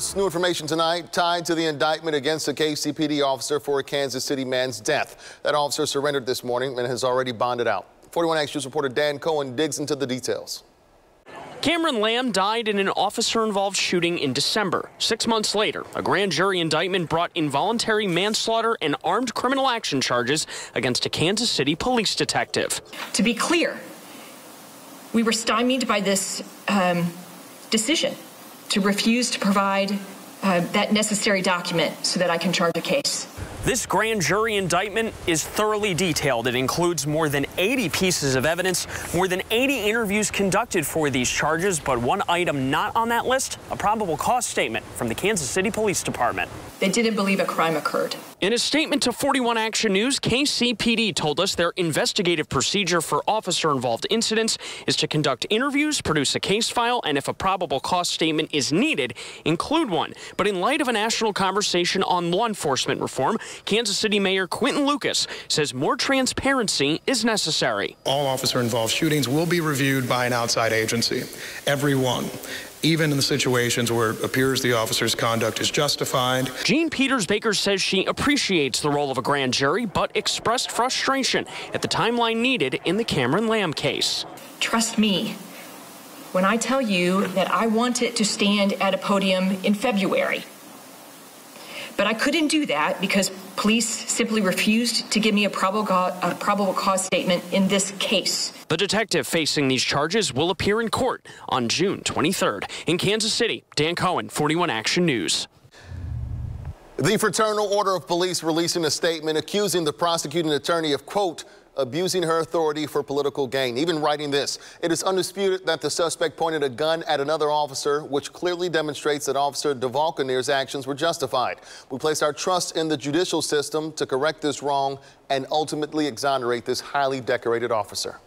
New information tonight tied to the indictment against the KCPD officer for a Kansas City man's death. That officer surrendered this morning and has already bonded out. 41 Action News reporter Dan Cohen digs into the details. Cameron Lamb died in an officer-involved shooting in December. 6 months later, a grand jury indictment brought involuntary manslaughter and armed criminal action charges against a Kansas City police detective. To be clear, we were stymied by this decision to refuse to provide that necessary document so that I can charge a case. This grand jury indictment is thoroughly detailed. It includes more than 80 pieces of evidence, more than 80 interviews conducted for these charges, but one item not on that list, a probable cause statement from the Kansas City Police Department. They didn't believe a crime occurred. In a statement to 41 Action News, KCPD told us their investigative procedure for officer-involved incidents is to conduct interviews, produce a case file, and if a probable cause statement is needed, include one. But in light of a national conversation on law enforcement reform, Kansas City Mayor Quinton Lucas says more transparency is necessary. All officer-involved shootings will be reviewed by an outside agency, every one. Even in the situations where it appears the officer's conduct is justified. Jean Peters-Baker says she appreciates the role of a grand jury, but expressed frustration at the timeline needed in the Cameron Lamb case. Trust me when I tell you that I wanted to stand at a podium in February. But I couldn't do that because police simply refused to give me a probable cause statement in this case. The detective facing these charges will appear in court on June 23rd. In Kansas City, Dan Cohen, 41 Action News. The Fraternal Order of Police releasing a statement accusing the prosecuting attorney of, quote, abusing her authority for political gain, even writing this: it is undisputed that the suspect pointed a gun at another officer, which clearly demonstrates that Officer DeValkenaere's actions were justified. We place our trust in the judicial system to correct this wrong and ultimately exonerate this highly decorated officer.